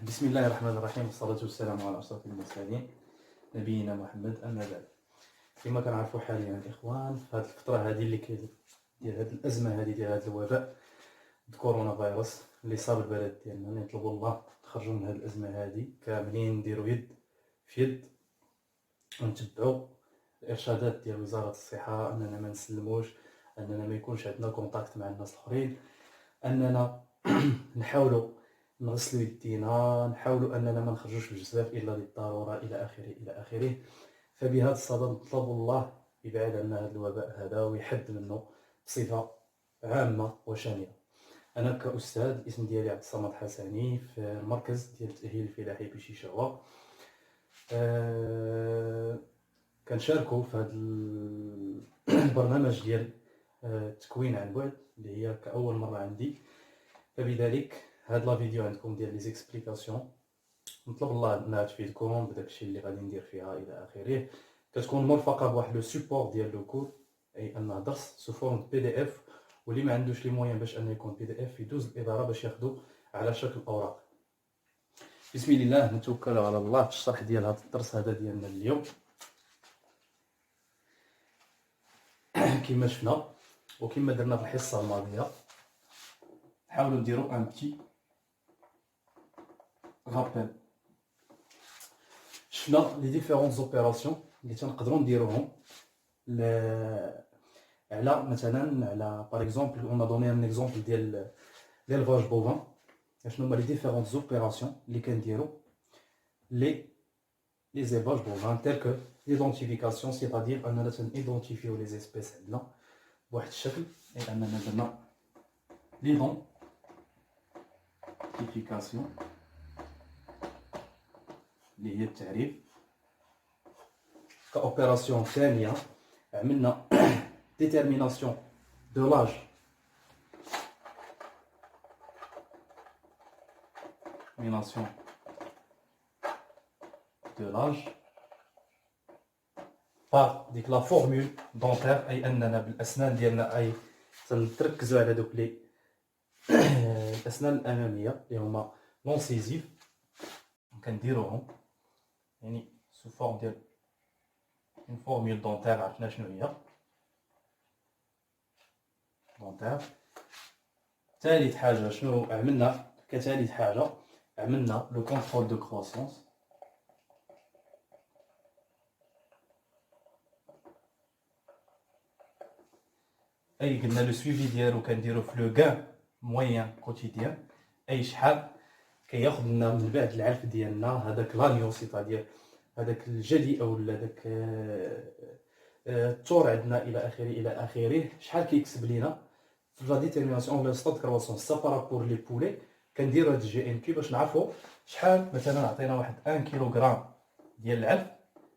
بسم الله الرحمن الرحيم، والصلاة والسلام على أشرف المرسلين نبينا محمد. أما بعد، كما كنعرفوا حاليا الإخوان في هذه الفترة هذه ديال هذه الأزمة هذه ديال هذا الوباء كورونا فيروس اللي صاب البلد ديالنا، نطلبوا الله نخرجوا من هذه الأزمة هذه كاملين، نديروا يد في يد ونتبعوا الإرشادات ديال وزارة الصحة، أننا ما نسلموش، أننا ما يكونش عندنا كونتاكت مع الناس الآخرين، أننا نحاولوا نغسلوا يدينا، نحاولوا اننا ما نخرجوش بزاف الا للضروره الى اخره الى اخره. فبهذا الصدد نطلب الله يبعد عنا هذا الوباء هذا ويحد منه بصفه عامه وشامله. انا كاستاذ الاسم ديالي عبد الصمد حسني في المركز ديال التاهيل الفلاحي بشيشاوه. كنشاركوا في هذا البرنامج ديال التكوين عن بعد اللي هي كاول مره عندي. فبذلك هاد لا فيديو عندكم ديال لي زيكسبليكاسيون، نطلب الله انها تفيدكم بداك الشيء اللي غادي ندير فيها الى اخره. كتكون مرفقه بواحد لو سيبور ديال لو كور، اي انه درس سو فورم بي دي اف، واللي ما عندوش لي موين باش انه يكون بي دي اف يدوز الاداره باش ياخذوا على شكل اوراق. بسم الله نتوكل على الله في الشرح ديال هذا الدرس هذا ديالنا اليوم. كما شفنا وكما درنا في الحصه الماضيه، نحاولوا نديروا ان بتي رابيل. شفنا لي ديفيرونس اوبيراسيون اللي تنقدروا نديروهم على مثلا على باغ اكزومبل اون دوني ان اكزومبل ديال ليلفاج بوفان. شنو هما لي ديفيرونس اوبيراسيون اللي كنديروا لي زيلفاج بوفان تيل كو ليدونتيفيكاسيون، سيتادير اننا تنيدونتيفيو لي زيسبيس عندنا بواحد الشكل، اي اننا درنا ليدونتيفيكاسيون اللي هي التعريف. كاوبيراسيون ثانيه عملنا ديتيرميناسيون دو لاج ديتيرميناسيون دو لاج باغ ديك لا فورمول دونتير، اي اننا بالاسنان ديالنا اي تنركزوا على دوك لي الاسنان الاماميه اللي هما لونسيزيف، كنديروهم يعني سو فورم ديال اون فورمول دونتير. عرفنا شنو هي دونتير. ثالث حاجه شنو عملنا؟ كثالث حاجه عملنا لو كونترول دو كروسونس، اي قلنا لو سويفي ديالو كنديرو في لو غان موين كوتيديان، اي شحال كياخذ لنا من بعد العلف ديالنا هذاك لانيو، سيتادير هذاك الجدي او داك التور عندنا الى اخره الى اخره، شحال كيكسب لينا في لا ديتيرميناسيون لو ستاد كروسونس سا بارابور لي بولي. كنديرو هاد الجي ان كي باش نعرفوا شحال مثلا عطينا واحد 1 كيلوغرام ديال العلف،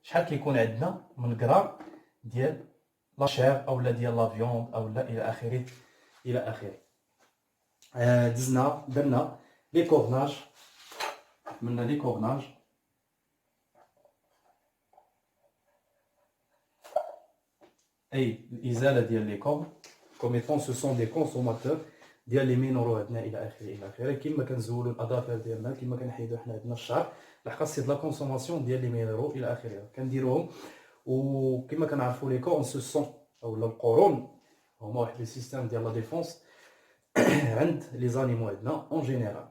شحال كيكون عندنا من غرام ديال لا شير او لا ديال لا فيوند او لا الى اخره الى اخره. دزنا درنا لي كورناج، عملنا لي كورناج اي الازاله ديال لي كورن كوم ايتون سو سون دي كونسوماتور ديال لي مينورو عندنا الى اخره الى اخره. كيما كنزولوا الاظافر ديالنا، كيما كنحيدوا حنا عندنا الشعر لحقاش سي لا كونسوماسيون ديال لي مينورو الى اخره كنديروهم. وكما كنعرفوا لي كورن سو سون اولا القرون هما واحد لي سيستيم ديال لا ديفونس عند لي زانيمو عندنا اون جينيرال.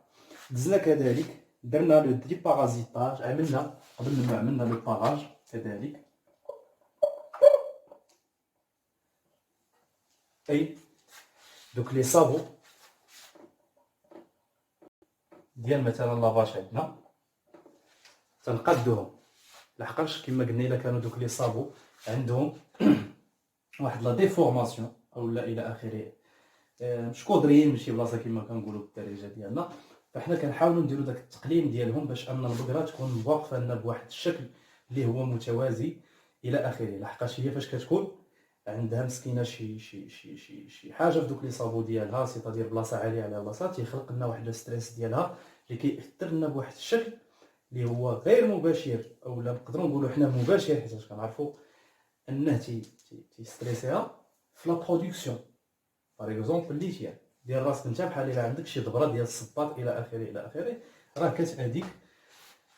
دزنا كذلك درنا لو دي بارازيتاج، عملنا قبل ما عملنا لو باراج كذلك، اي دوك لي صابو ديال مثلا لافاش عندنا تنقادوهم، لحقاش كما قلنا الا كانوا دوك لي صابو عندهم واحد لا ديفورماسيون او لا الى اخره، مش كودريين من شي بلاصه كما كنقولوا بالدارجه ديالنا، فحنا كنحاولوا نديروا داك التقليم ديالهم باش ان البقره تكون واقفه لنا بواحد الشكل اللي هو متوازي الى اخره. لحقاش هي فاش كتكون عندها مسكينه شي حاجه في دوك لي صابو ديالها، سيتادير بلاصه عاليه على بلاصه، تيخلق لنا واحد الستريس ديالها اللي كيأثر لنا بواحد الشكل اللي هو غير مباشر، او لا نقدروا نقولوا حنا مباشر، حيت كنعرفوا انه تيستريسيها في لا برودكسيون. باغ اكزومبل الليثيان ديال راسك انت، بحال الا عندك شي ضبره ديال الصباط الى اخره الى اخره، راه كتأديك.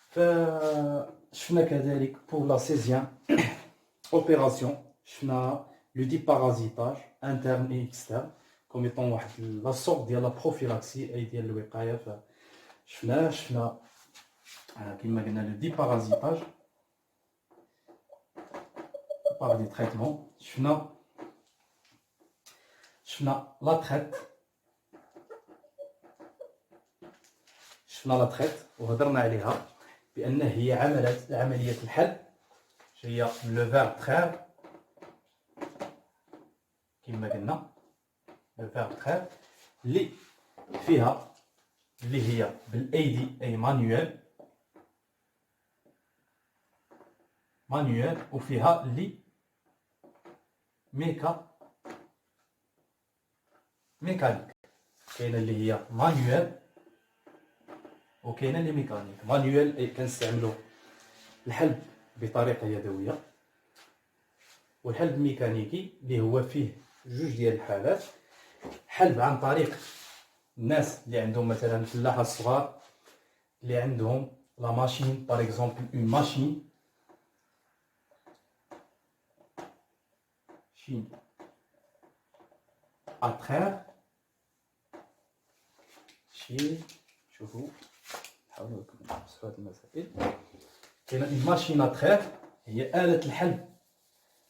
فشفنا كذلك بور لا سيزيام اوبيراسيون، شفنا لو ديبارازيتاج انترن اي اكسترن كوم يطون واحد لا سورت ديال لا بروفيلاكسي اي ديال الوقايه. شفنا كما قلنا لو ديبارازيتاج باغ دي تريتمون، شفنا لا تريت، لا تريت وهضرنا عليها بان هي عمليه الحل، هي لو فيرب ترير كما قلنا، لو فيرب ترير اللي فيها اللي هي بالايدي اي مانيوال، وفيها اللي ميكانيك. كاينه اللي هي مانيوال وكاينه اللي ميكانيك. مانيوال كنستعملو الحلب بطريقه يدويه، والحلب الميكانيكي اللي هو فيه جوج ديال الحالات، حلب عن طريق الناس اللي عندهم مثلا الفلاحه الصغار اللي عندهم لا ماشين باغ اكزومبل اون ماشين اترير. شوفوا نحاولوا نفسروا هاد المسائل. كاينه اون ماشين اترير هي آلة الحلب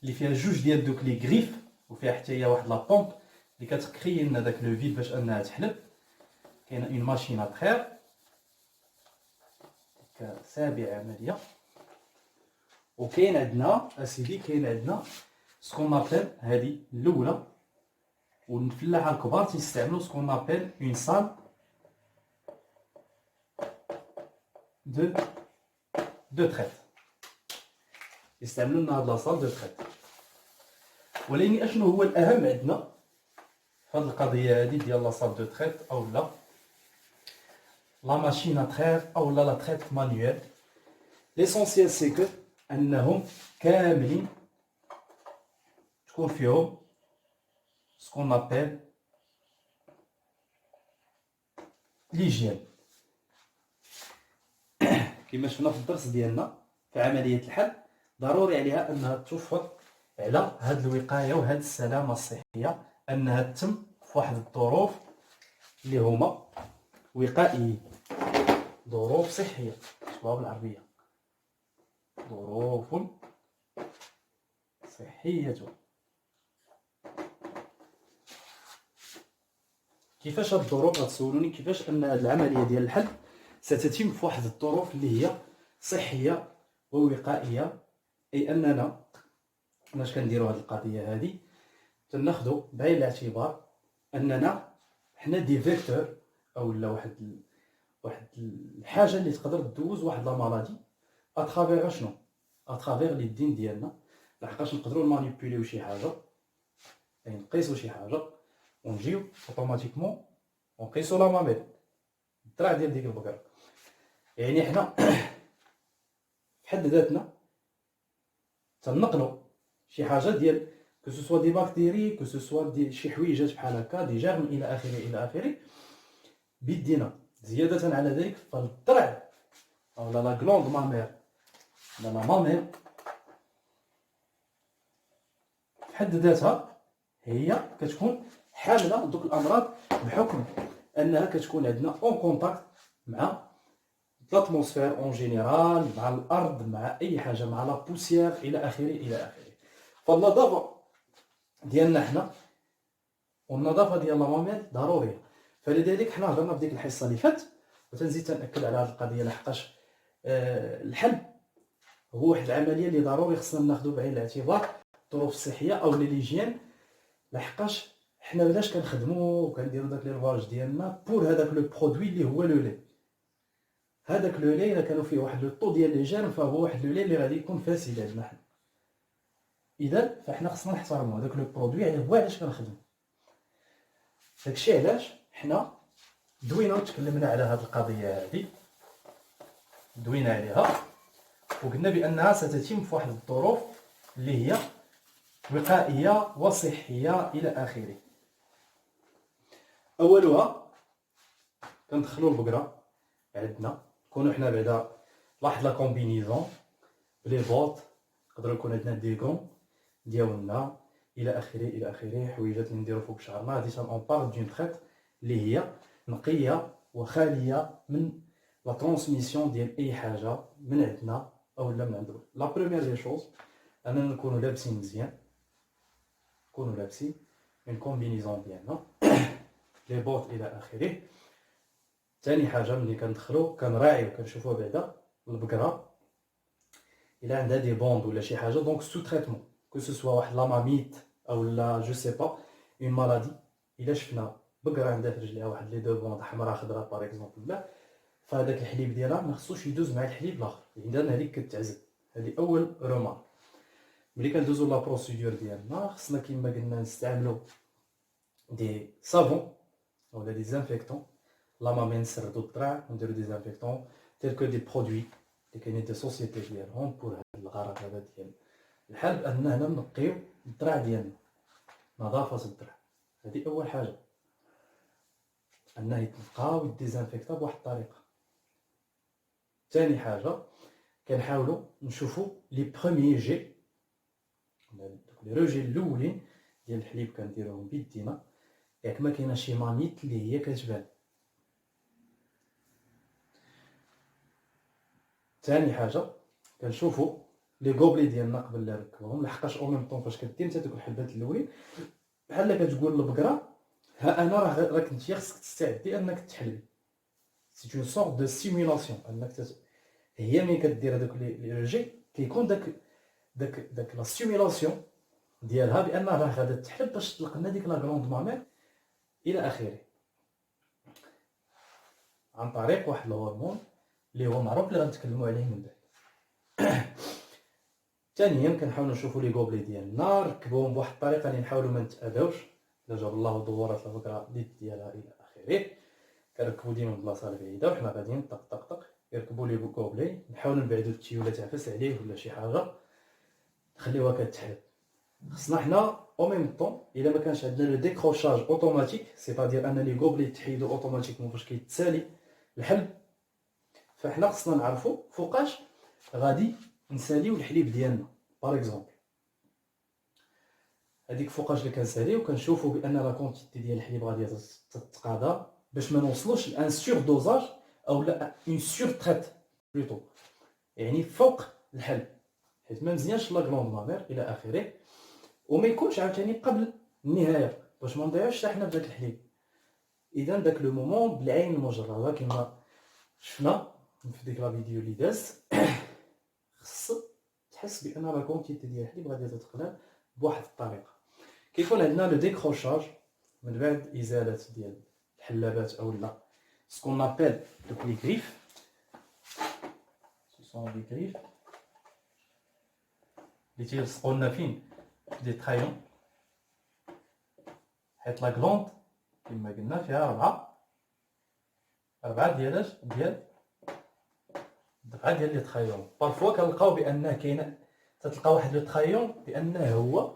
اللي فيها جوج ديال دوك لي غريف، وفيها حتى هي واحد لا بومب اللي كتكري لنا داك لو فيد باش انها تحلب. كاينه اون ماشين اترير كسابع عمليه. وكاين عندنا اسيدي، كاين عندنا سكون ابل، هذه الاولى، والفلاحه الكبار تيستعملوا سكون ابل اون سال دو تريت، يستعملوا لنا هاد لا سال دو تريت. ولكن اشنو هو الاهم عندنا في هاد القضيه هادي ديال لا سال دو تريت او لا لا ماشين اترير او لا تريت مانيوال؟ ليسونسيال سي كو انهم كاملين تكون فيهم سكون ابل ليجيان. كما شفنا في الدرس ديالنا في عمليه الحل، ضروري عليها انها توفر على هاد الوقايه وهاد السلامه الصحيه، انها تتم في واحد الظروف اللي هما وقائيين، ظروف صحيه، شباب بالعربيه، ظروف صحيه. كيفاش هاد الظروف؟ غتسولوني كيفاش ان هاد العمليه ديال الحل ستتم في واحد الظروف اللي هي صحيه ووقائيه. اي اننا باش كنديروا هاد القضيه هادي تناخذوا بعين الاعتبار اننا حنا دي فيكتور او لا واحد الحاجه اللي تقدر تدوز واحد لا مالادي اترافير شنو؟ اترافير لي الدين ديالنا. لحقاش نقدروا مانيبيوليو شي حاجه، يعني نقيسوا شي حاجه ونجيو اوتوماتيكمون ونقيسوا لا ماميل الدرع ديال ديك البقره. يعني حنا في حد ذاتنا تنقلوا شي حاجه ديال كو سوسوا دي باكتيري، كو سوسوا دي شي حويجات بحال هكا دي جيرم الى اخره الى اخره بيدينا. زياده على ذلك فالدرع او لا غلوند مامير لا ماميل في حد ذاتها هي كتكون حامله دوك الامراض بحكم انها كتكون عندنا اون كونتاكت مع الاتموسفير اون جينيرال، مع الارض، مع اي حاجه، مع لا بوسيير الى اخره الى اخره. فالنظافه ديالنا حنا والنظافه ديال لا ماميل ضروريه. فلذلك حنا هضرنا في ديك الحصه اللي فاتت وتنزيد تنأكد على هذه القضيه، لحقاش الحلب هو واحد العمليه اللي ضروري خصنا ناخذ بعين الاعتبار الظروف الصحيه او ليجيان. لحقاش حنا بلاش كنخدموا وكنديروا داك ليرفاج ديالنا بور هذاك لو برودوي اللي هو لو لي. هذاك لو لي الا كانوا فيه واحد لو طو ديال لي جيرم فهو واحد لو لي اللي غادي يكون فاسد عندنا حنا. اذا فاحنا خصنا نحترموا هذاك لو برودوي، يعني هو علاش كنخدموا. داكشي علاش حنا دوينا وتكلمنا على هذه القضيه هذه، دوينا عليها وقلنا بانها ستتم في واحد الظروف اللي هي وقائيه وصحيه الى اخره. اولها كندخلوا البقره عندنا نكونوا حنا بعدا لاحظ لا كومبينيزون بلي بوط، نقدروا يكون عندنا دي غون ديالنا الى اخره حويجات اللي نديرو فوق شعرنا. هادي اون بار دون تريت اللي هي نقيه وخاليه من لا ترانسميسيون ديال اي حاجه من عندنا او لا من عندهم. لا بروميير دي شوز اننا نكونوا لابسين مزيان، نكونوا لابسين اون كومبينيزون ديالنا لي بوط الى اخره. ثاني حاجه ملي كندخلو كنراعيو كنشوفوا بعدا البقره الا عندها دي بوند ولا شي حاجه، دونك سو تريتمون كو سو سوا واحد لا ماميت او لا جو سي با اون مالادي. الا شفنا بقره عندها في رجليها واحد لي دو بوند حمراء خضراء باغ اكزومبل، لا فهداك الحليب ديالها ما خصوش يدوز مع الحليب الاخر، اذا هذيك كتعزل. هذه اول رومارك. ملي كندوزو لا بروسيدور ديالنا خصنا كما قلنا نستعملو دي صابون ولا دي زانفيكتون. لا ما نسردو الدراع ونديرو دي زانفيكتون تيل كو دي برودوي اللي كاينين دي سوسيتي ديالهم بور هاد الغرض هذا ديال الحال، باننا هنا نقيو الدراع ديالنا، نظافه الدراع. هذه اول حاجه، انه يتنقى ويديزانفيكتا بواحد الطريقه. ثاني حاجه كنحاولوا نشوفوا لي بروميي جي، دوك لي روجي الاولين ديال الحليب كنديروهم بيدينا، ياك ما كاينه شي مانيت اللي هي كتبان. ثاني حاجه كنشوفوا لي غوبلي ديالنا قبل لا نركبهم، لحقاش او ميم طون فاش كدير انت دوك الحبات الاولين بحال كتقول للبقره ها انا راك انت خصك تستعدي انك تحلبي. سي اون سورت دو سيمولاسيون، انك هي ملي كدير هذوك لي روجي كيكون داك لا سيمولاسيون ديالها بان راه غادا تحلب باش تطلق لنا ديك لا غروند مامير الى اخره، عن طريق واحد الهرمون اللي هو معروف اللي غنتكلموا عليه من بعد. ثانيا كنحاولوا نشوفوا لي غوبلي ديالنا نركبوهم بواحد الطريقه اللي نحاولوا ما نتاذاوش. الا جاب الله دورات البقره اليد ديالها الى اخره، كنركبوا ديما بلاصه بعيده وحنا غاديين طق طق طق يركبوا لي غوبلي، نحاولوا نبعدوا التيوله تعفس عليه ولا شي حاجه نخليوها كتحلب. خصنا حنا او ميم طون الا ما كانش عندنا لو ديكروشاج اوتوماتيك، سيتادير ان لي غوبلي تحيدوا اوتوماتيكمون فاش كيتسالي الحلب، فاحنا خصنا نعرفوا فوقاش غادي نساليو الحليب ديالنا. باغ اكزومبل هذيك فوقاش اللي كنساليو كنشوفوا بان لا كونتيتي ديال الحليب غادي تتقاضى باش ما نوصلوش لان سور دوزاج او لا اون سور تريت بلوتو، يعني فوق الحلب، حيت ما مزيانش لا غلوند مامير الى اخره، وما يكونش عاوتاني قبل النهايه باش ما نضيعوش حتى حنا بداك الحليب. اذا داك لو مومون بالعين المجرده كما شفنا في ديك لا فيديو اللي داز خص تحس بان لا كونتيتي ديال الحليب غادي تتقلل بواحد الطريقه. كيكون عندنا لو ديكروشاج من بعد ازاله ديال الحلابات او لا سكون ابل دوك لي غريف، سي سون لي غريف اللي تيلصقوا لنا فين دي ترايون، حيت لا كلوند كما قلنا فيها أربعة ديال لي ترايون. بارفوا كنلقاو بان كاينه تتلقى واحد لو ترايون بانه هو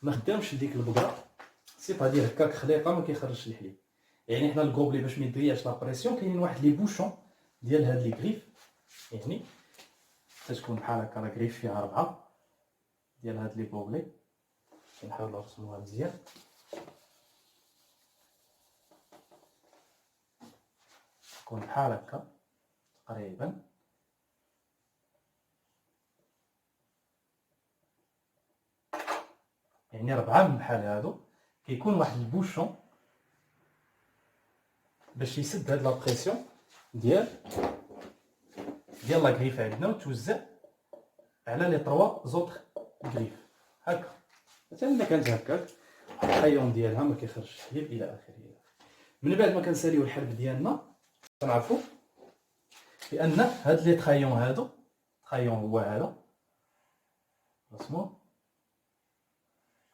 ما خدامش ديك البقره، سيتادير هكاك خليقه ما كيخرجش الحليب. يعني حنا الكوبلي باش ما يدرياش لا بريسيون كاينين واحد لي بوشون ديال هاد لي غريف، يعني تتكون بحال هكا لا غريف فيها 4 ديال هاد لي كوبلي. كنحاولوا نرسموها مزيان. تكون بحال هكا تقريبا، يعني 4 من بحال هادو كيكون واحد البوشون باش يسد هاد لا بريسيون ديال لا غريف عندنا وتوزع على لي 3 زوطخ غريف هكا. مثلا الا كانت هكاك الحيون ديالها ما كيخرجش الحليب الى اخره. من بعد ما كنساليو الحلب ديالنا كنعرفوا بان هاد لي ترايون هادو، ترايون هو هذا رسموه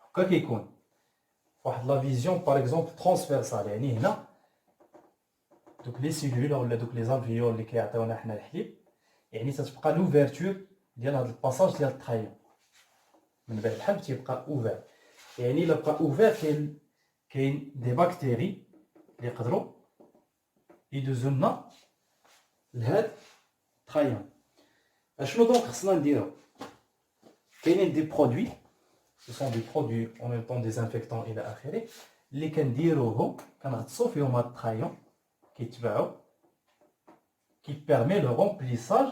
هكا كيكون واحد لا فيزيون باغ اكزومبل ترانسفيرسال، يعني هنا دوك لي سيلول ولا دوك لي زالفيول اللي كيعطيونا حنا الحليب، يعني تتبقى لوفيرتور ديال هاد الباساج ديال الترايون. من بعد الحلب تيبقى اوفير، يعني الا بقى اوفير كاين دي باكتيري اللي يقدروا يدوزو لنا لهاد ترايون. اشنو دونك خصنا نديرو؟ كاينين دي برودوي ce sont des produits en même temps désinfectants الى اخره اللي كنديروهم كنغطسو فيهم هاد الترايون كيتباعو كي بيرمي لو رومبليساج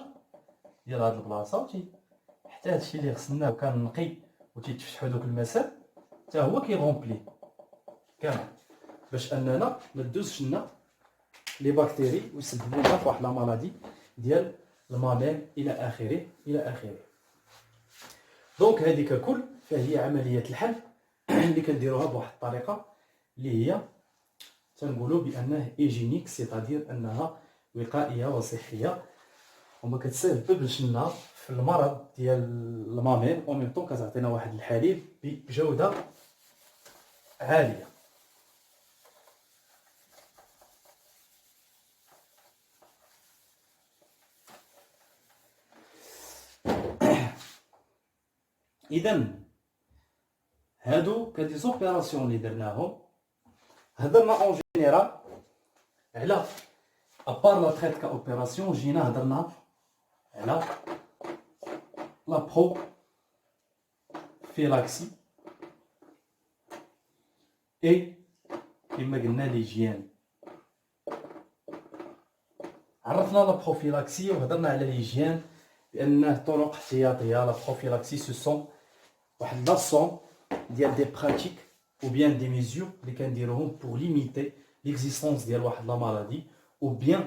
ديال هاد البلاصه حتى هادشي اللي غسلناه وكان نقي وتيتفتحوا دوك المسام حتى هو كيغومبلي كامل باش اننا ما تدوزش لنا لي بكتيري ويسببوا لنا فواحد لا مالادي ديال الماميل الى اخره الى اخره. دونك هذيك الكل فهي عمليه الحل اللي كنديروها بواحد الطريقه اللي هي تنقولوا بانه ايجينيك سيتادير انها وقائيه وصحيه وما كتسببش لنا في المرض ديال الماميل او ميم طون كتعطينا واحد الحليب بجوده عاليه. اذا هادو كدي زوبيراسيون اللي درناهم هضرنا اون جينيرال على ابار لا تريت كاوبيراسيون جينا هضرنا على لا برو فيلاكسي اي كما قلنا ليجيان. عرفنا لا بروفيلاكسي وهضرنا على ليجيان بانه طرق احتياطيه. لا بروفيلاكسي سو سون واحد لاسون ديال دي براتيك ou bien des mesures اللي كنديروهم pour limiter l'existence ديال واحد لا مالادي ou bien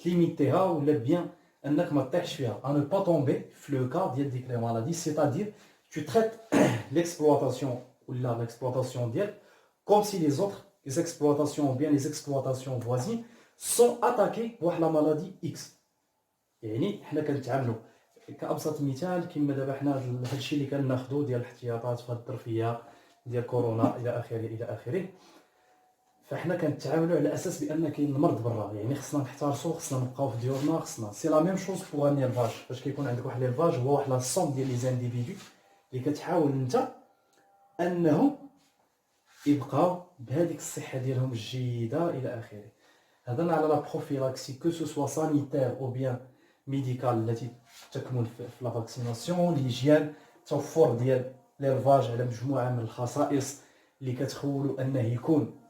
limiterها ولا bien انك ما تطيحش فيها à ne pas tomber في لو كا ديال ديك لي مالادي. c'est-à-dire tu traites l'exploitation ولا l'exploitation ديالك comme si les autres les exploitations ou bien les exploitations voisines sont attaquées بواحد لا مالادي X. يعني حنا كنتعاملوا كابسط مثال كما دابا حنا هادشي اللي كناخذوا ديال الاحتياطات في هاد الظرفيه ديال كورونا الى اخره الى اخره. فاحنا كنتعاملوا على اساس بان كاين المرض برا يعني خصنا نحترسوا خصنا نبقاو في ديورنا خصنا سي لا ميم شوز بوغ ان الفاج. فاش كيكون عندك واحد الفاج هو واحد لا سوم ديال لي زانديفيدو اللي كتحاول انت انهم يبقاو بهذيك الصحه ديالهم الجيده الى اخره. هضرنا على لا بروفيلاكسي كو سو سوا سانيتير او بيان ميديكال التي تكمن في لا فاكسيناسيون. ليجيان توفر ديال ليرفاج على مجموعه من الخصائص اللي كتخولوا انه يكون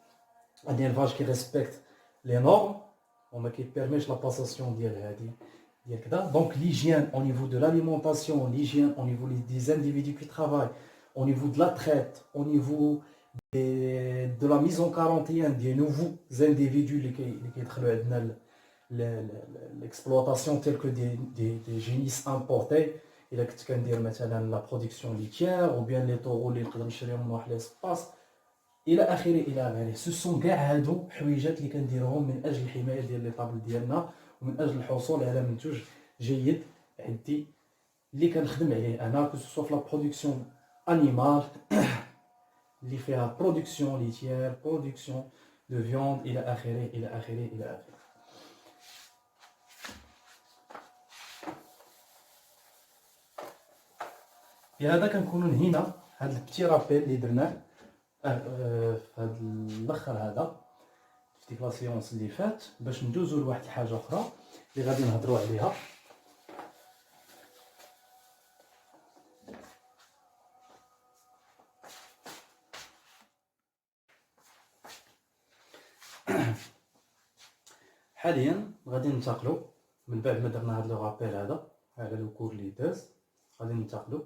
un élevage qui respecte les normes وما كيبيرميش لا باساسيون ديال هذه ديال كذا. دونك l'hygiène au niveau de l'alimentation, l'hygiène au niveau des individus qui travaillent, au niveau de la traite, au niveau de la mise en quarantaine des nouveaux individus اللي كيدخلوا عندنا l'exploitation telle que des génisses importés. الا كنت كندير مثلا لا برودكسيون ليتيير ou bien les taureaux اللي نقدر نشريهم من واحد ليسباس الى اخره الى اخره. سو سون كاع هادو حويجات اللي كنديروهم من اجل الحمايه ديال لي طابل ديالنا ومن اجل الحصول على منتوج جيد عندي اللي كنخدم عليه انا كو سو في لا برودكسيون انيمال اللي فيها برودكسيون ليتيير برودكسيون دو فيوند الى اخره الى اخره الى اخره. بهذا كنكونوا نهينا هذا البتي رابيل اللي درناه في هذا الاخر هذا في ديك لا سيونس اللي فات باش ندوزو لواحد الحاجه اخرى اللي غادي نهضروا عليها. حاليا غادي ننتقلوا من بعد ما درنا هذا لو رابيل هذا على لو كور اللي داز غادي ننتقلوا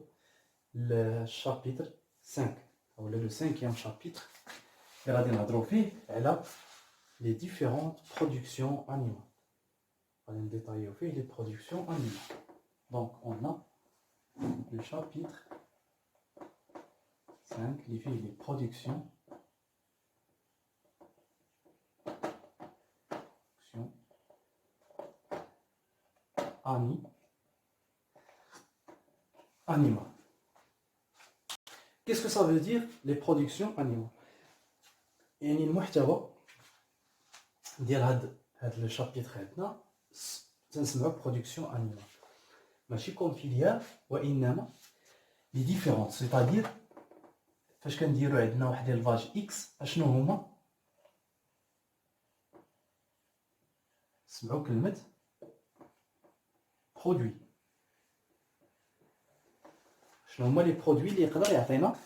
للشابيتر 5 ou le 5e chapitre et غادي نهضروا فيه على les différentes productions animales. غادي نديتايو فيه les productions animales. Donc on a le chapitre 5 اللي فيه les productions animales. Qu'est-ce que ça veut dire les productions animales? يعني المحتوى ديال هاد لو شابيتر عندنا تنسمعو برودكسيون انيمال ماشي كوم فيليير وانما لي ديفيرونت. سيتادير فاش كنديرو عندنا واحد الفاج اكس اشنو هما؟ سمعوا كلمه برودوي. شنو هما لي برودوي اللي يقدر يعطينا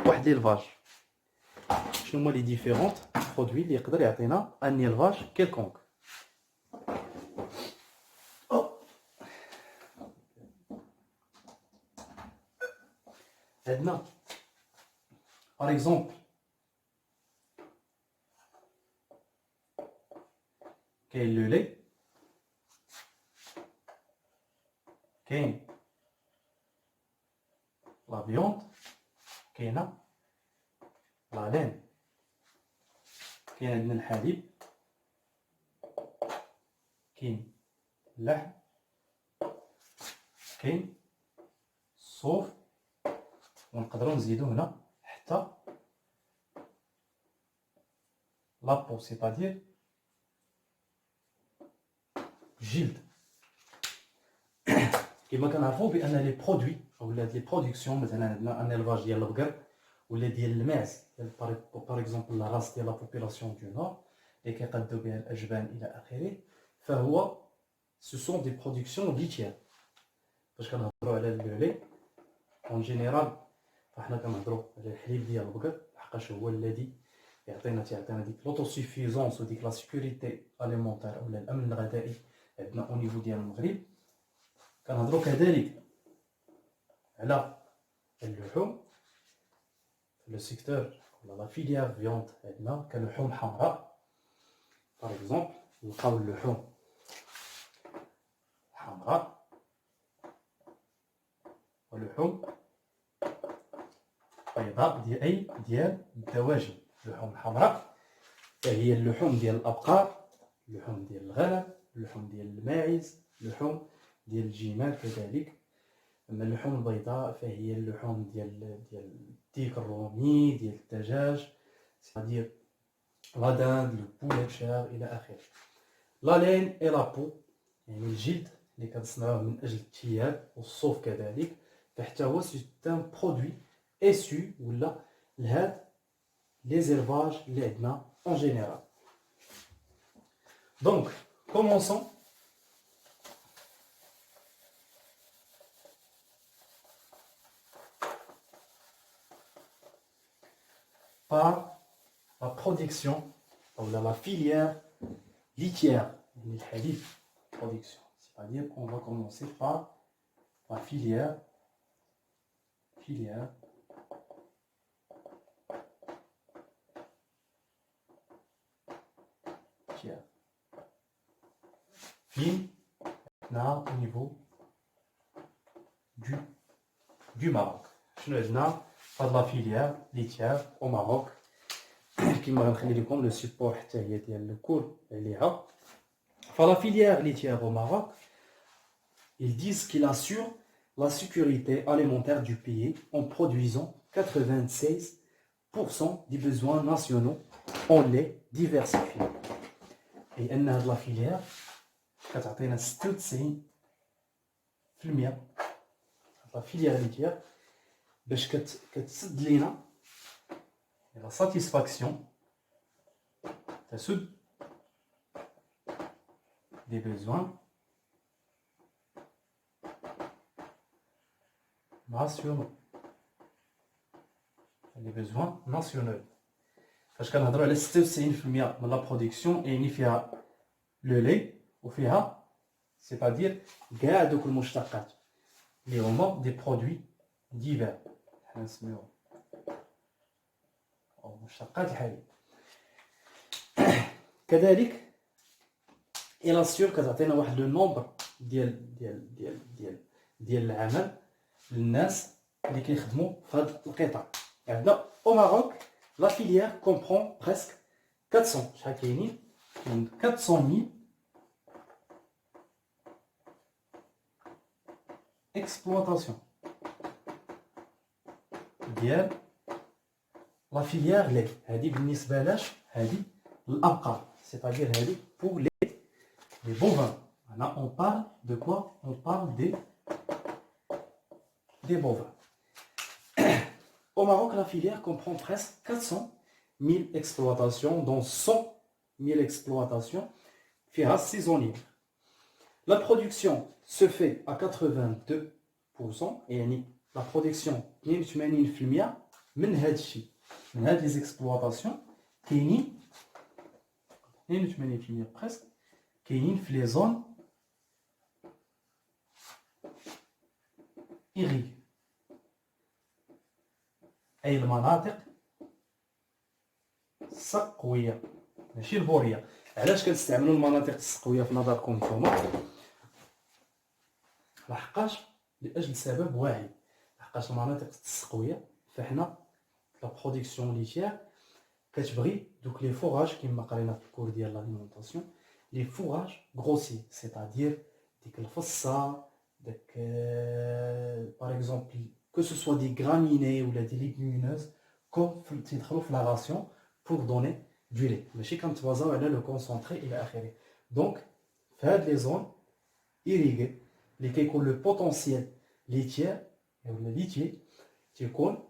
واحد ليلفاج؟ شنو هما لي ديفيرونت برودوي اللي يقدر يعطينا ان élevage كيلكونك؟ عندنا par exemple كاين لو لي، كاين لا فيوند، كاينه لا لين، كاين عندنا الحليب، كاين اللحم، كاين الصوف، ونقدروا نزيدو هنا حتى لابو سيتادير الجلد. كما كنعرفوا بان لي برودوي اولا لي برودكسيون، مثلا عندنا ان الفاج ديال البقر ولا ديال الماعز ديال باغ اكزومبل لا راس ديال لا بوبولاسيون دو نور اللي كيقادو بها الاجبان الى اخره، فهو سو سون دي برودكسيون ليتيير. فاش كنهضروا على لو لي اون جينيرال فاحنا كنهضروا على الحليب ديال البقر، لحقاش هو الذي تيعطينا ديك لوتوسيفيزونس وديك لا سيكوريتي اليمونتير اولا الامن الغذائي عندنا او نيفو ديال المغرب. كنهضروا كذلك على اللحوم في لو سيكتور ولا لا فيليير فيوند، عندنا كلحوم حمراء باغ اكزومبل، نلقاو اللحوم حمراء ولحوم بيضاء ديال الدواجن. اللحوم الحمراء فهي اللحوم ديال الابقار، اللحوم ديال الغنم، اللحوم ديال الماعز، اللحوم ديال الجمال كذلك. اما اللحوم البيضاء فهي اللحوم ديال الديك الرومي، ديال الدجاج، c'est-à-dire لا داند، لو بوليت شار الى اخره. لا لين اي لا بو يعني الجلد اللي كنصنعوه من اجل الثياب، والصوف كذلك، فحتى هو سي ان برودوي اسو ولا لهاد لي زيرفاج اللي عندنا اون جينيرال. دونك كومونسون par la production ou la filière litière, production. C'est-à-dire qu'on va commencer par la filière litière. Puis, là, au niveau du Maroc. Je هاد لا فيليير ليتيير او ماروك كيما غنخلي لكم لو سيبور حتى هي ديال الكور عليها. فلا فيليير ليتيير au Maroc, ils disent qu'il assure la sécurité alimentaire du pays en produisant 96% des besoins nationaux en lait diversifié. Et ان هاد لا فيليير كتعطينا 96% لا فيليير ليتيير باش كتسد لينا لا ساتيسفاكسيون، تسد دي بيزوان ناسيونال، لي بيزوان ناسيونال. فاش كنهضروا على 96% من لا برودكسيون يعني فيها لو لي وفيها سيتادير كاع دوك المشتقات اللي هما دي برودوي ديفير حنا نسميوهم او مشتقات الحليب. كذلك الى سيور كتعطينا واحد لو نومبر ديال العمل للناس اللي كيخدموا في هذا القطاع. عندنا او ماروك لا فيليير كومبرون بريسك 400، شحال كاينين؟ 400,000 اكسبلوطاسيون ديال لا فيليير لي. هذه بالنسبه لاش؟ هذه الابقار، سيتادير هذه بور لي بوفان. هنا اون بارل دو كوا؟ اون بارل دي بوفان. Au Maroc, la filière comprend presque 400,000 exploitations, dont 100,000 exploitations saisonnières. La production se fait à 82%, et la production 82% من هذا الشيء من هاد les exploitations كاينين 82% presque كاينين في les zones irriguées أي المناطق السقوية ماشي البورية. علاش كنستعملوا المناطق السقوية في نظركم نتوما؟ لحقاش لأجل سبب واحد، لحقاش المناطق السقوية فحنا لا برودكسيون ليتيير كتبغي دوك لي فوراج كيما قرينا في الكور ديال لاليمونطاسيون لي فوراج غروسي سيتادير ديك الفصة داك باغ اكزومبل كو سو سوا دي غراميني ولا دي ليغومينوز كوم تيدخلوا في لا راسيون بور دوني دو لي ماشي كنتبازاو على لو كونسونطري الى اخره. دونك في هاد لي زون إيريغي اللي كيكون لو بوتونسييل ليتيير ولا ليتيي تيكون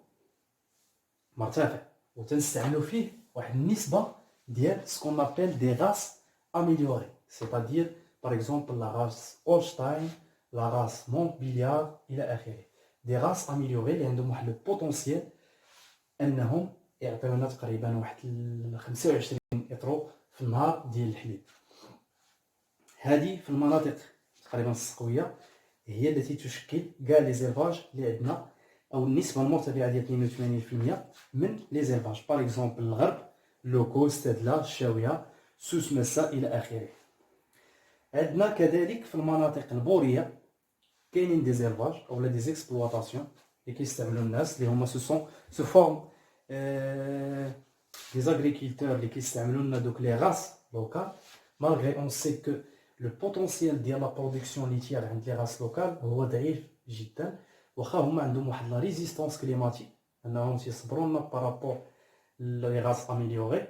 مرتفع وتنستعملوا فيه واحد النسبه ديال سكون ابل دي غاس اميليوري سيتادير باغ اكزومبل لا غاس اولشتاين لا غاس مونتبيليار الى اخره. دي غاس اميليوري اللي عندهم واحد لو بوتونسييل انهم يعطيونا تقريبا واحد 25 اطرو في النهار ديال الحليب. هذه في المناطق تقريبا السقويه هي التي تشكل كاع لي زيلفاج اللي عندنا او النسبه المرتفعه ديال 82% من لي زيلفاج باغ اكزومبل الغرب لوكو ستادلا الشاويه سوس مسا الى اخره. عندنا كذلك في المناطق البوريه كاينين دي زيلفاج او دي زيكسبلواتاسيون اللي كيستعملوا الناس اللي هما سو فورم دي زاغريكولتور اللي كيستعملوا لنا دوك لي غاس لوكال malgré on sait que le potentiel ديال لا برودكسيون ليتيير عند لي غاس لوكال هو ضعيف جدا واخا هما عندهم واحد لا ريزيستانس كليماتيك انهم تيصبروا لنا بارابور لي غاز اميليوري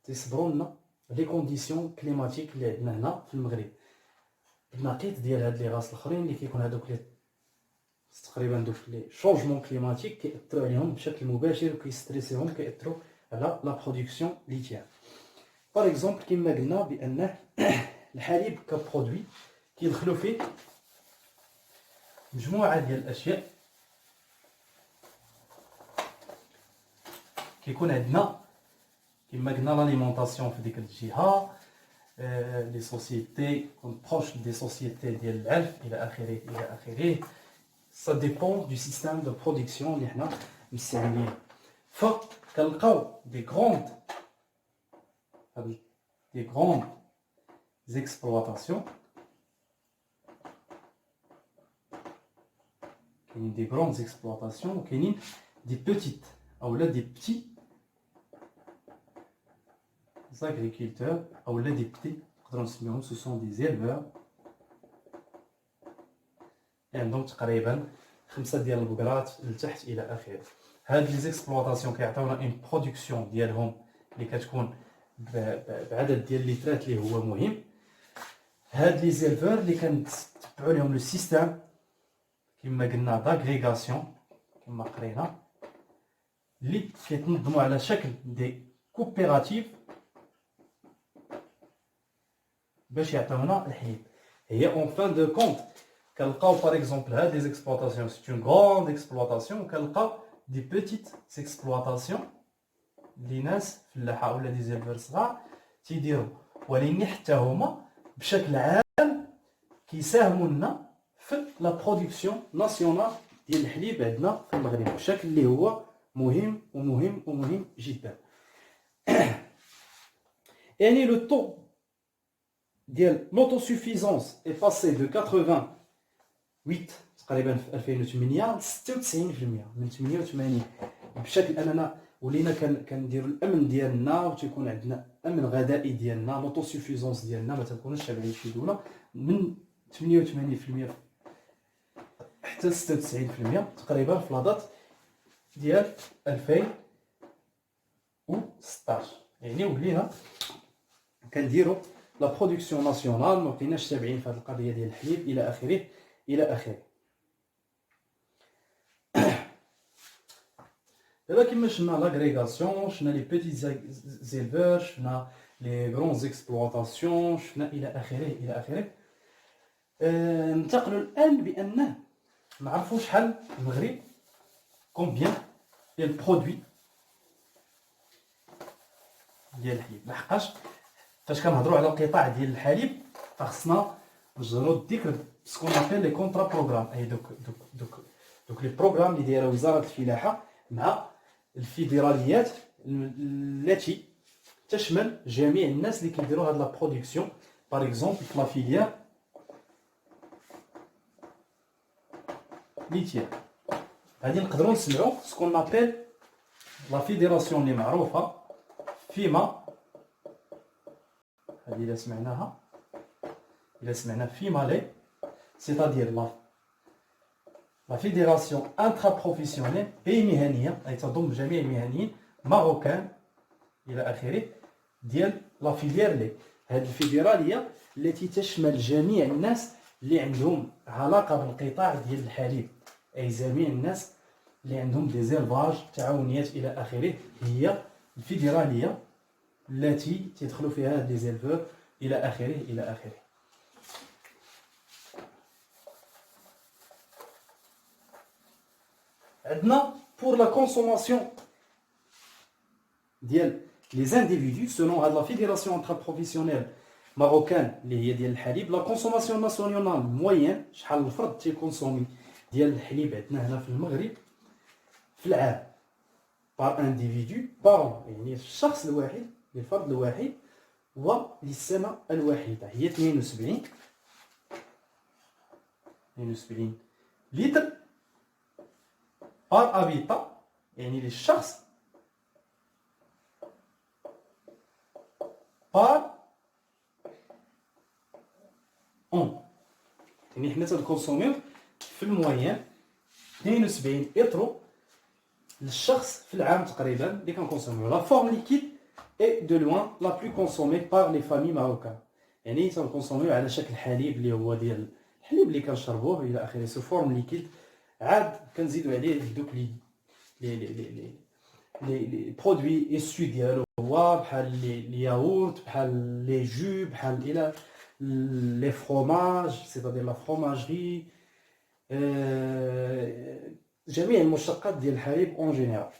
تيصبروا لنا لي كونديسيون كليماتيك اللي عندنا هنا في المغرب النقيض ديال هاد لي غاز الاخرين اللي كيكون هذوك لي تقريبا دوك لي شونجمون كليماتيك كيأثروا عليهم بشكل مباشر وكيستريسيهم كيأثروا على لا برودكسيون ليتيير. باغ اكزومبل كما قلنا بانه الحليب كبرودوي كيدخلوا فيه مجموعه ديال الاشياء كيكون عندنا كما قلنا لاليمونطاسيون في ديك الجهه لي سوسيتي كون بروش دي سوسيتي ديال العلف الى اخره الى اخره. سا ديبون دو سيستيم دو برودكسيون اللي حنا مستعملين. فكنلقاو دي grandes exploitations des grandes exploitations ou des petites ou là des petits agriculteurs ou là des petits ce sont des éleveurs عندهم تقريبا 5 ديال البقرات لتحت الى اخره. هاد لي زيكسبلوطاسيون كيعطيونا اون برودكسيون ديالهم اللي كتكون بعدد ديال الليترات اللي هو مهم. هاد لي زيلفور اللي كنتبعوا لهم لو سيستيم كما قلنا داغريغاسيون كما قرينا اللي كيتنظموا على شكل دي كوبيراتيف باش يعطيونا الحليب. هي اون فان دو كونت كنلقاو باغ اكزومبل هاد لي زيكسبلوطاسيون سي اون غروند اكسبلوطاسيون وكنلقاو دي بيتيت اكسبلوطاسيون اللي ناس فلاحه ولا دي زيلفور صغار تيديروا ولكن حتى هما بشكل عام كيساهموا لنا في لا برودكسيون ناسيونال ديال الحليب عندنا في المغرب بشكل اللي هو مهم ومهم ومهم جدا. يعني لو طو ديال لوتوسوفيزونس اي باسي دو 88 تقريبا في 2008 ل 96% من 88 بشكل اننا ولينا كنديروا الامن ديالنا وتيكون عندنا امن غذائي ديالنا لوتوسوفيزونس ديالنا ما تنكونوش شابعين شي دوله من 88% حتى 96% تقريبا في لادات ديال 2016. يعني ولينا كنديروا لا برودكسيون ناسيونال ما بقيناش تابعين في هذه القضيه ديال الحليب الى اخره الى اخره. دابا كما شفنا لاغريغاسيون شفنا لي بيتي زيلفور شفنا لي غرون اكسبلوطاسيون شفنا الى اخره الى اخره. ننتقلوا الان بانه نعرفوا شحال المغرب كومبيان ديال البرودوي ديال الحليب. لحقاش فاش كنهضروا على القطاع ديال الحليب فخصنا نجروا الذكر بسكون ابل لي كونطرا بروغرام، اي دوك لي بروغرام اللي دايره وزاره الفلاحه مع الفيدراليات التي تشمل جميع الناس اللي كيديروا هاد لا برودكسيون. باغ اكزومبل لا فيليير ليتير، غادي نقدروا نسمعوا سكون ابل لا فيدراسيون اللي معروفه فيما، هذه الا سمعناها، الا سمعنا فيما لي سيتادير لا فيدراسيون انترا بروفيسيونيل، اي مهنيه اي تضم جميع المهنيين ماروكان الى اخره ديال لا فيليير لي. هذه الفيدراليه التي تشمل جميع الناس اللي عندهم علاقه بالقطاع ديال الحليب، اي جميع الناس اللي عندهم دي زيلفاج تعاونيات الى اخره، هي الفيدراليه التي تدخل فيها دي زيلفور الى اخره الى اخره. عندنا pour la consommation ديال les individus selon la fédération intraprofessionnelle marocaine اللي هي ديال الحليب، لا كونسوماسيون ناسيونال موين شحال الفرد تيكونسومي ديال الحليب عندنا هنا في المغرب في العام بار انديفيدو بار، يعني الشخص الواحد الفرد الواحد وللسنه الواحده هي 72 لتر بار ابيتا، يعني للشخص بار اون، يعني حنا تنكونسوميو في الموين 72 لتر للشخص في العام تقريبا اللي كنكونسوميو. لا فورم ليكيد اي دو لوان لا بلو كونسومي بار لي فامي ماروكان، يعني تنكونسوميو على شكل حليب اللي هو ديال الحليب اللي كنشربوه الى اخره سو فورم ليكيد. عاد كنزيدو عليه دوك لي برودوي اسو ديالو هو بحال لي ياغورت، بحال لي جو، بحال الى لي فروماج سيتادير لا فروماجري، جميع المشتقات ديال الحليب اون جينيرال.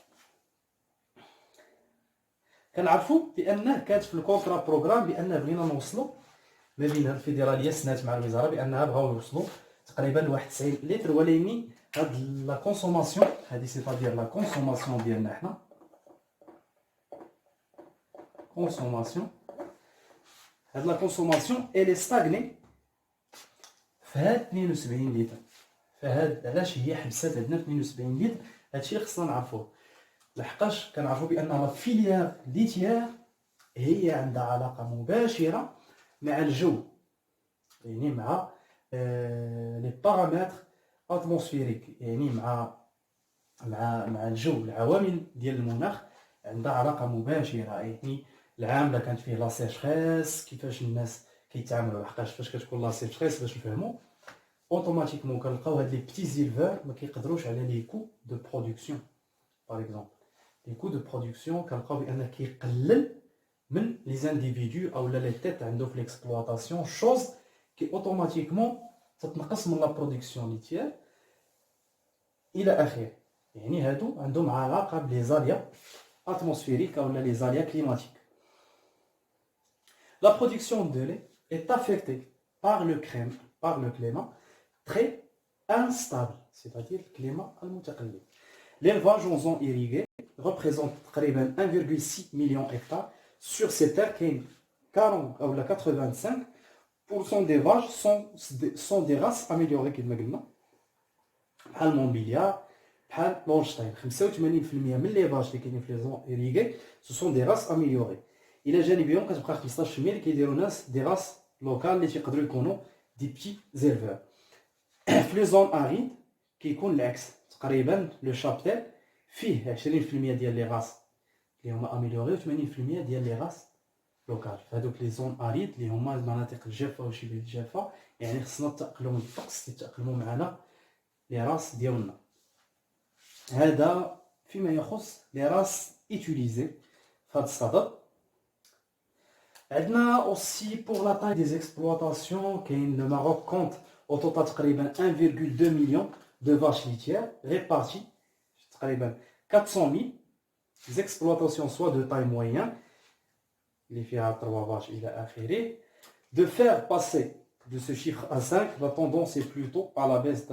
كنعرفوا بانه كانت في الكونترا بروغرام بانه بغينا نوصلوا ما بين الفيدراليه سنات مع الوزاره بانها بغاو يوصلوا تقريبا لواحد 90 لتر، ولكن هاد لا كونسوماسيون هادي سيتادير لا كونسوماسيون ديالنا حنا كونسوماسيون، هاد لا كونسوماسيون الي ستاغني في هاد 72 لتر. فهاد علاش هي حبسات عندنا 72 لتر، هادشي خصنا نعرفوه لحقاش كنعرفوا بان لا فيليير ليتيير هي عندها علاقه مباشره مع الجو، يعني مع لي بارامتر اتموسفيريك، يعني مع الجو، العوامل ديال المناخ عندها علاقه مباشره. يعني العام اللي كانت فيه لا سيشريس كيفاش الناس كيتعاملوا، لحقاش فاش كتكون لا سيشريس باش نفهموا اوتوماتيكمون كنلقاو هاد لي بتي زيلفور ما كيقدروش على لي كو دو برودكسيون. باغ اكزومبل لي كو دو برودكسيون كنلقاو بان كيقلل من لي زانديفيدو او لي تيت عنده في ليكسبلوطاسيون، شوز كي اوتوماتيكمون تتنقص من لا برودكسيون ليتيير الى اخره. يعني هادو عندهم علاقه بلي زاليا اتموسفيريك او لي زاليا كليماتيك. La production de lait est affectée par le climat très instable, c'est-à-dire le climat المتقلب. L'élevage en zone irriguée représente تقريبا 1,6 million d'hectares. Sur ces terres, 40 ou 85% des vaches sont des races améliorées كما قلنا بحال المونبيليا بحال لونشتاين. 85% من لي فاش اللي كاينين في لي زون irriguées ce sont des races améliorées. الى جانبهم كتبقى 15% اللي كيديروا ناس دي راس لوكال اللي تيقدروا يكونوا دي بتي زيلفور. في لي زون اريد كيكون العكس تقريبا، لو شابتيل فيه 20% ديال لي راس اللي هما اميليوري و 80% ديال لي راس لوكال. فهادوك لي زون اريد اللي هما المناطق الجافه وشبه الجافه، يعني خصنا التاقلم الطقس يتاقلموا معنا لي راس ديالنا. هذا فيما يخص لي راس ايتيليزي في هذا الصدد. عندنا aussi pour la taille des exploitations, le Maroc compte au total تقريبا 1,2 million de vaches litières réparties تقريبا 400 000 exploitations soit de taille moyenne, les فيها 3 vaches إلى آخره. De faire passer de ce chiffre à 5, la tendance est plutôt à la baisse.